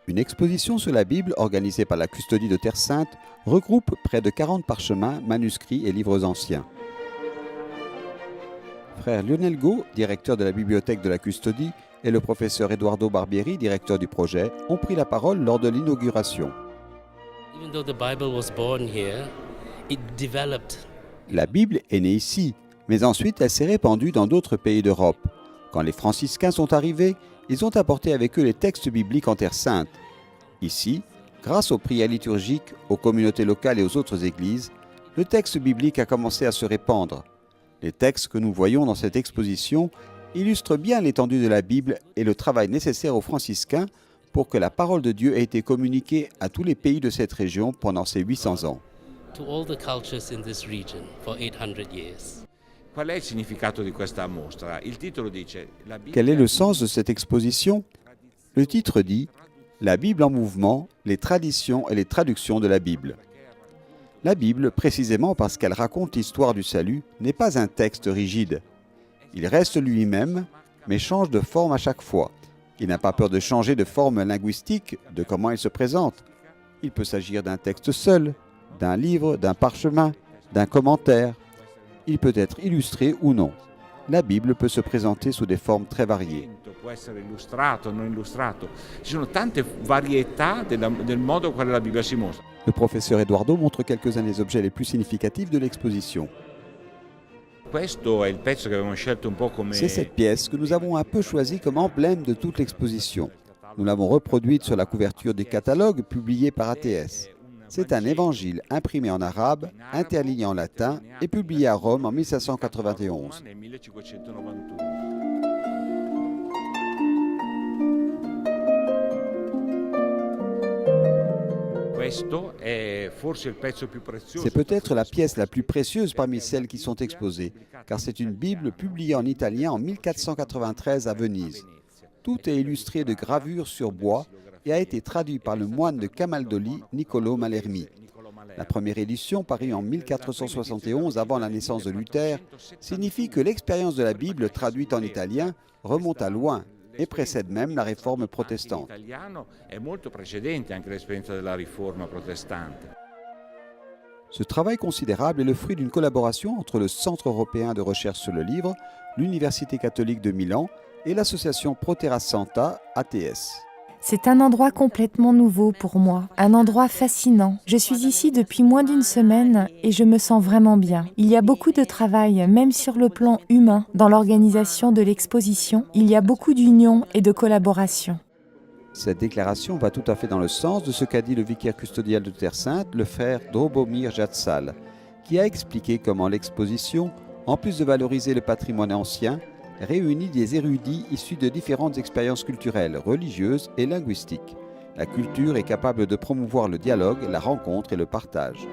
Une exposition sur la Bible organisée par la Custodie de Terre Sainte regroupe près de 40 parchemins, manuscrits et livres anciens. Frère Lionel Gau, directeur de la bibliothèque de la Custodie, et le professeur Eduardo Barbieri, directeur du projet, ont pris la parole lors de l'inauguration. La Bible est née ici, mais ensuite elle s'est répandue dans d'autres pays d'Europe. Quand les franciscains sont arrivés, ils ont apporté avec eux les textes bibliques en Terre Sainte. Ici, grâce aux prières liturgiques, aux communautés locales et aux autres églises, le texte biblique a commencé à se répandre. Les textes que nous voyons dans cette exposition illustrent bien l'étendue de la Bible et le travail nécessaire aux franciscains pour que la parole de Dieu ait été communiquée à tous les pays de cette région pendant ces 800 ans. Quel est le sens de cette exposition? Le titre dit « La Bible en mouvement, les traditions et les traductions de la Bible ». La Bible, précisément parce qu'elle raconte l'histoire du salut, n'est pas un texte rigide. Il reste lui-même, mais change de forme à chaque fois. Il n'a pas peur de changer de forme linguistique, de comment il se présente. Il peut s'agir d'un texte seul, d'un livre, d'un parchemin, d'un commentaire. Il peut être illustré ou non. La Bible peut se présenter sous des formes très variées. Le professeur Eduardo montre quelques-uns des objets les plus significatifs de l'exposition. C'est cette pièce que nous avons un peu choisie comme emblème de toute l'exposition. Nous l'avons reproduite sur la couverture du catalogue publié par ATS. C'est un évangile imprimé en arabe, interligné en latin et publié à Rome en 1591. C'est peut-être la pièce la plus précieuse parmi celles qui sont exposées, car c'est une Bible publiée en italien en 1493 à Venise. Tout est illustré de gravures sur bois et a été traduit par le moine de Camaldoli, Niccolò Malermi. La première édition, parue en 1471 avant la naissance de Luther, signifie que l'expérience de la Bible traduite en italien remonte à loin et précède même la réforme protestante. Ce travail considérable est le fruit d'une collaboration entre le Centre européen de recherche sur le livre, l'Université catholique de Milan et l'association Pro Terra Santa, ATS. C'est un endroit complètement nouveau pour moi, un endroit fascinant. Je suis ici depuis moins d'une semaine et je me sens vraiment bien. Il y a beaucoup de travail, même sur le plan humain, dans l'organisation de l'exposition. Il y a beaucoup d'union et de collaboration. Cette déclaration va tout à fait dans le sens de ce qu'a dit le vicaire custodial de Terre Sainte, le frère Drobomir Jatsal, qui a expliqué comment l'exposition, en plus de valoriser le patrimoine ancien, réunit des érudits issus de différentes expériences culturelles, religieuses et linguistiques. La culture est capable de promouvoir le dialogue, la rencontre et le partage.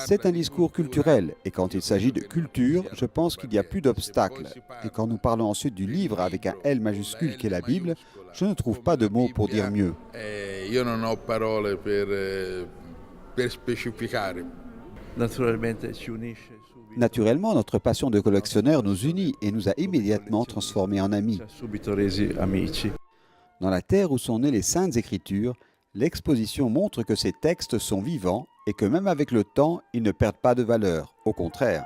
C'est un discours culturel et quand il s'agit de culture, je pense qu'il n'y a plus d'obstacles. Et quand nous parlons ensuite du livre avec un L majuscule qu'est la Bible, je ne trouve pas de mots pour dire mieux. Naturellement, notre passion de collectionneur nous unit et nous a immédiatement transformés en amis. Dans la terre où sont nées les Saintes Écritures, l'exposition montre que ces textes sont vivants et que même avec le temps, ils ne perdent pas de valeur. Au contraire.